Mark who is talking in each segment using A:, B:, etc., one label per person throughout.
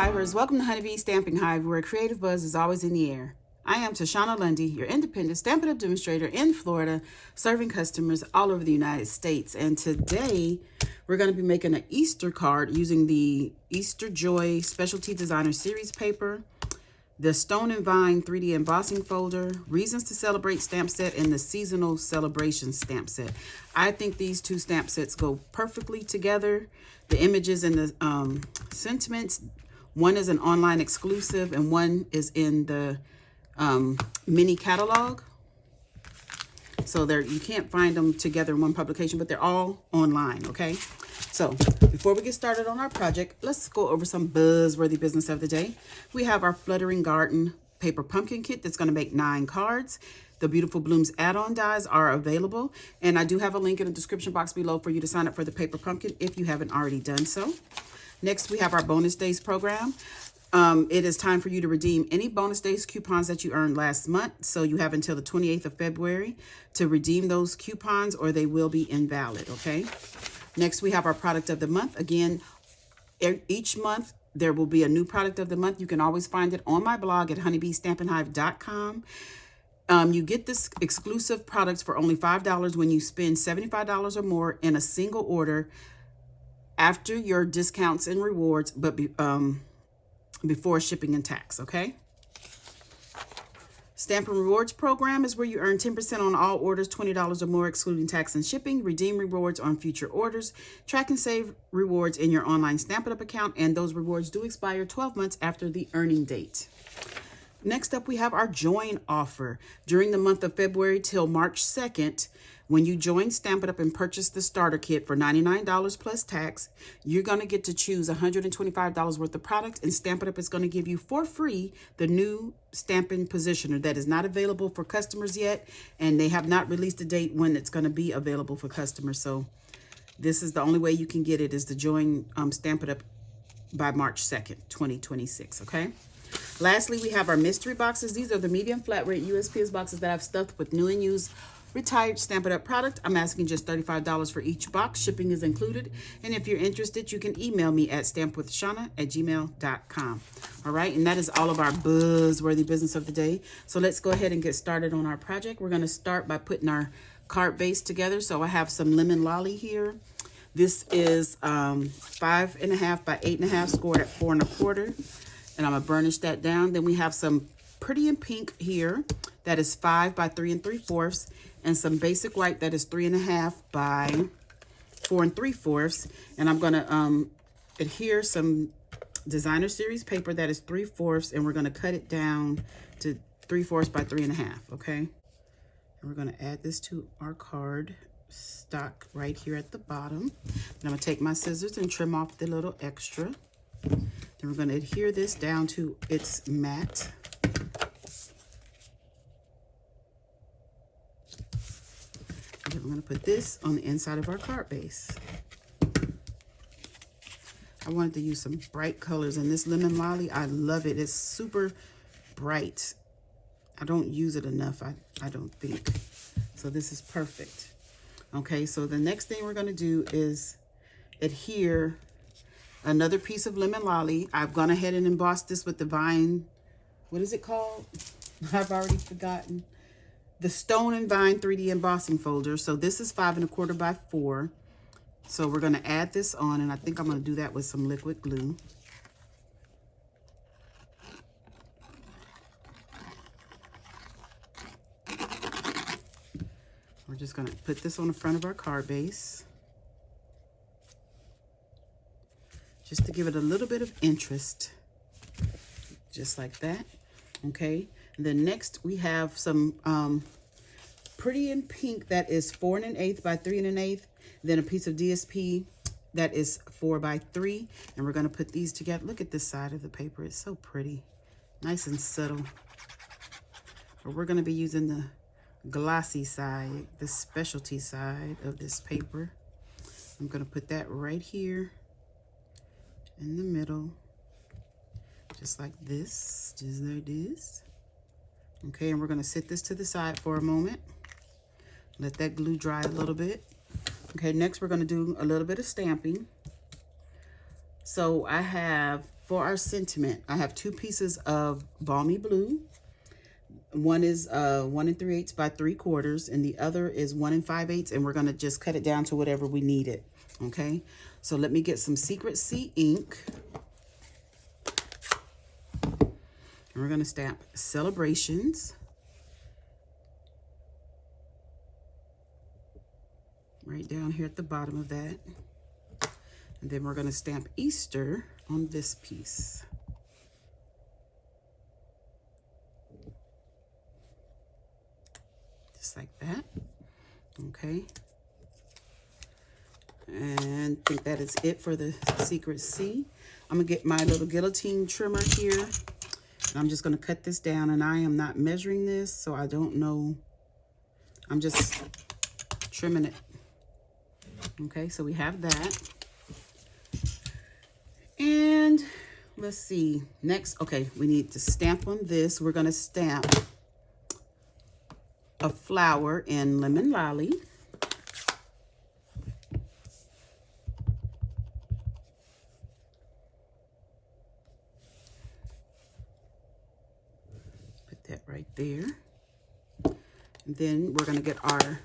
A: Hivers, welcome to Honeybee Stamping Hive, where creative buzz is always in the air. I am Tashana Lundy, your independent Stampin' Up demonstrator in Florida, serving customers all over the United States. And today, we're going to be making an Easter card using the Easter Joy Specialty Designer Series paper, the Stone and Vine 3D embossing folder, Reasons to Celebrate stamp set, and the Seasonal Celebration stamp set. I think these two stamp sets go perfectly together. The images and the sentiments, one is an online exclusive and one is in the mini catalog. So you can't find them together in one publication, but they're all online, okay? So before we get started on our project, let's go over some buzzworthy business of the day. We have our Fluttering Garden paper pumpkin kit that's going to make 9 cards. The Beautiful Blooms add-on dies are available, and I do have a link in the description box below for you to sign up for the paper pumpkin if you haven't already done so. Next, we have our bonus days program. It is time for you to redeem any bonus days coupons that you earned last month. So you have until the 28th of February to redeem those coupons or they will be invalid, okay? Next, we have our product of the month. Again, each month there will be a new product of the month. You can always find it on my blog at honeybeestampinhive.com. You get this exclusive products for only $5 when you spend $75 or more in a single order after your discounts and rewards, but before shipping and tax, okay? Stampin' Rewards program is where you earn 10% on all orders, $20 or more, excluding tax and shipping. Redeem rewards on future orders. Track and save rewards in your online Stampin' Up account, and those rewards do expire 12 months after the earning date. Next up, we have our join offer. During the month of February till March 2nd, when you join Stampin' Up and purchase the starter kit for $99 plus tax, you're going to get to choose $125 worth of product, and Stampin' Up is going to give you for free the new Stampin' Positioner that is not available for customers yet, and they have not released a date when it's going to be available for customers. So this is the only way you can get it, is to join Stampin' Up by March 2nd, 2026, okay? Lastly, we have our mystery boxes. These are the medium flat rate USPS boxes that I've stuffed with new and used retired Stampin' Up product. I'm asking just $35 for each box. Shipping is included. And if you're interested, you can email me at stampwithshana@gmail.com. All right, and that is all of our buzzworthy business of the day. So let's go ahead and get started on our project. We're going to start by putting our card base together. So I have some lemon lolly here. This is 5.5 by 8.5, scored at 4 1/4. And I'm going to burnish that down. Then we have some Pretty in Pink here. That is 5 by 3 3/4. And some basic white that is 3.5 by 4 3/4. And I'm going to adhere some designer series paper that is 3/4. And we're going to cut it down to 3/4 by 3.5. Okay. And we're going to add this to our card stock right here at the bottom. And I'm going to take my scissors and trim off the little extra. Then we're going to adhere this down to its mat. And then we're going to put this on the inside of our card base. I wanted to use some bright colors, and this lemon lolly, I love it. It's super bright. I don't use it enough, I don't think. So this is perfect. Okay, so the next thing we're going to do is adhere another piece of lemon lolly. I've gone ahead and embossed this with the vine. What is it called? I've already forgotten. The Stone and Vine 3D embossing folder. So this is 5 1/4 by 4. So we're going to add this on, and I think I'm going to do that with some liquid glue. We're just going to put this on the front of our card base, just to give it a little bit of interest, just like that. Okay, and then next we have some Pretty in Pink that is 4 1/8 by 3 1/8. Then a piece of DSP that is 4 by 3, and we're going to put these together. Look at this side of the paper. It's so pretty, nice and subtle. But we're going to be using the glossy side, the specialty side of this paper. I'm going to put that right here in the middle, just like this, just like this. Okay, and we're going to set this to the side for a moment. Let that glue dry a little bit. Okay, next we're going to do a little bit of stamping. So I have, for our sentiment, I have 2 pieces of Balmy Blue. One is 1 3/8 by 3/4, and the other is 1 5/8, and we're gonna just cut it down to whatever we need it. Okay, so let me get some Secret Sea ink. And we're gonna stamp Celebrations. Right down here at the bottom of that. And then we're gonna stamp Easter on this piece. Just like that. Okay. And I think that is it for the Secret Sea. I'm gonna get my little guillotine trimmer here. And I'm just gonna cut this down, and I am not measuring this, so I don't know. I'm just trimming it. Okay, so we have that. And let's see, next, okay, we need to stamp on this. We're gonna stamp a flower in Lemon Lolly. Put that right there. And then we're gonna get our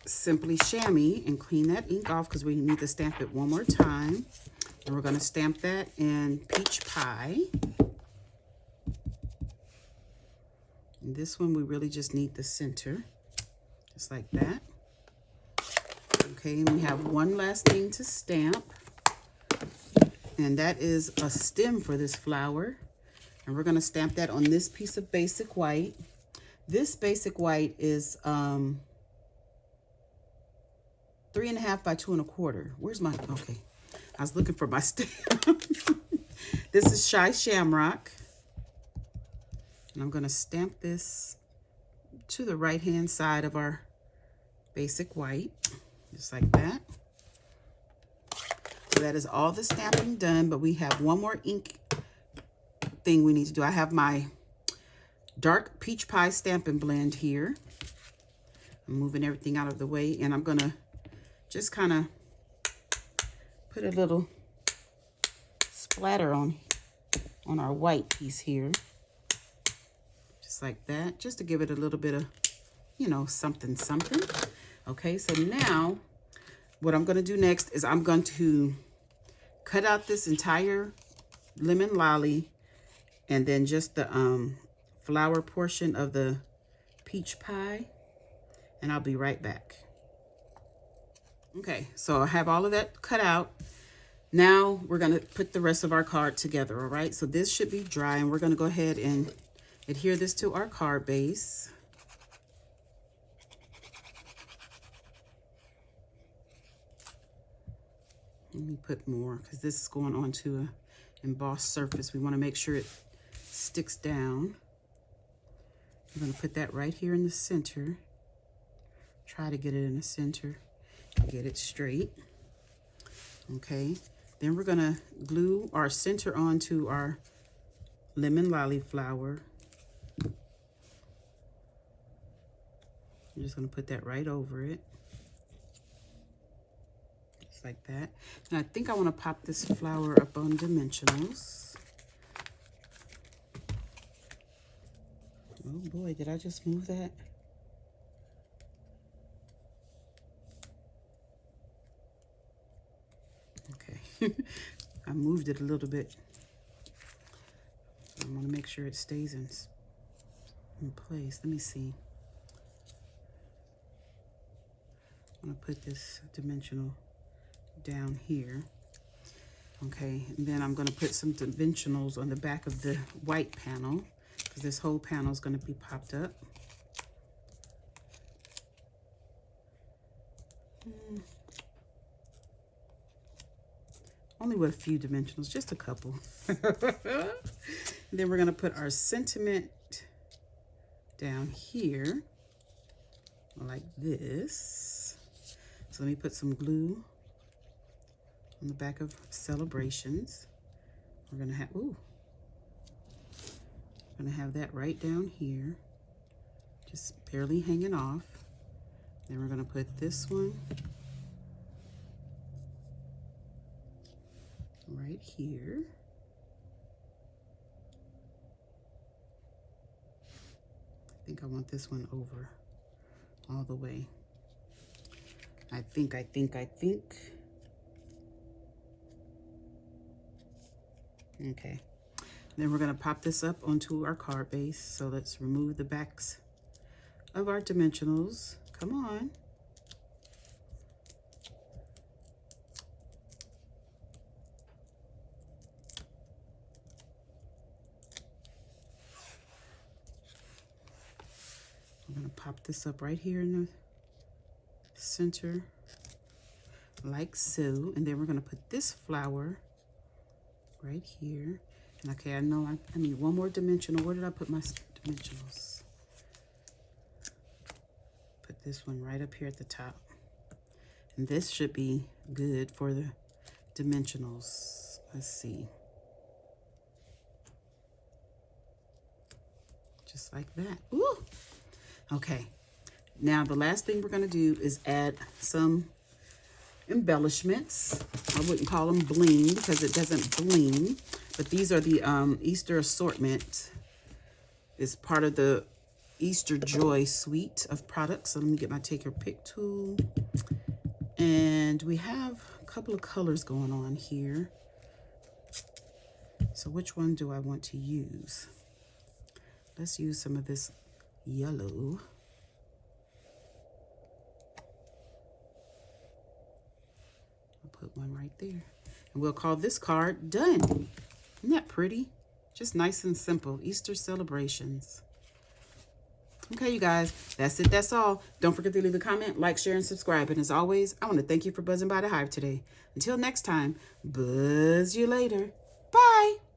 A: Simply Chamois and clean that ink off because we need to stamp it one more time. And we're going to stamp that in Peach Pie. And this one we really just need the center, just like that. Okay, and we have one last thing to stamp, and that is a stem for this flower. And we're going to stamp that on this piece of basic white. This basic white is 3.5 by 2 1/4. Where's my, okay. I was looking for my stamp. This is Shy Shamrock. And I'm gonna stamp this to the right-hand side of our basic white, just like that. So that is all the stamping done, but we have one more ink thing we need to do. I have my dark Peach Pie Stampin' Blend here. I'm moving everything out of the way, and I'm gonna just kind of put a little splatter on our white piece here. Just like that, just to give it a little bit of, you know, something, something. Okay, so now what I'm gonna do next is I'm going to cut out this entire Lemon Lolly and then just the flower portion of the Peach Pie, and I'll be right back. Okay, so I have all of that cut out. Now we're gonna put the rest of our card together, all right? So this should be dry, and we're gonna go ahead and adhere this to our card base. Let me put more, because this is going onto an embossed surface. We wanna make sure it sticks down. I'm gonna put that right here in the center. Try to get it in the center. Get it straight. Okay, then we're gonna glue our center onto our Lemon Lolly flower. I'm just gonna put that right over it, just like that. And I think I want to pop this flower up on dimensionals. Oh boy, did I just move that? I moved it a little bit. I want to make sure it stays in place. Let me see. I'm going to put this dimensional down here. Okay, and then I'm going to put some dimensionals on the back of the white panel, because this whole panel is going to be popped up. Only with a few dimensionals, just a couple. Then we're gonna put our sentiment down here, like this. So let me put some glue on the back of Celebrations. We're gonna have, ooh. We're gonna have that right down here, just barely hanging off. Then we're gonna put this one right here. I think I want this one over all the way. I think. Okay. Then we're going to pop this up onto our card base. So let's remove the backs of our dimensionals. Come on. I'm going to pop this up right here in the center, like so. And then we're going to put this flower right here. And okay, I know I need one more dimensional. Where did I put my dimensionals? Put this one right up here at the top. And this should be good for the dimensionals. Let's see. Just like that. Ooh! Okay. Now the last thing we're going to do is add some embellishments. I wouldn't call them bling because it doesn't bling, but these are the Easter assortment. It's part of the Easter Joy suite of products. So let me get my take your pick tool. And we have a couple of colors going on here. So which one do I want to use? Let's use some of this yellow. Put one right there. And we'll call this card done. Isn't that pretty? Just nice and simple. Easter celebrations. Okay, you guys, that's it. That's all. Don't forget to leave a comment, like, share, and subscribe. And as always, I want to thank you for buzzing by the Hive today. Until next time, buzz you later. Bye.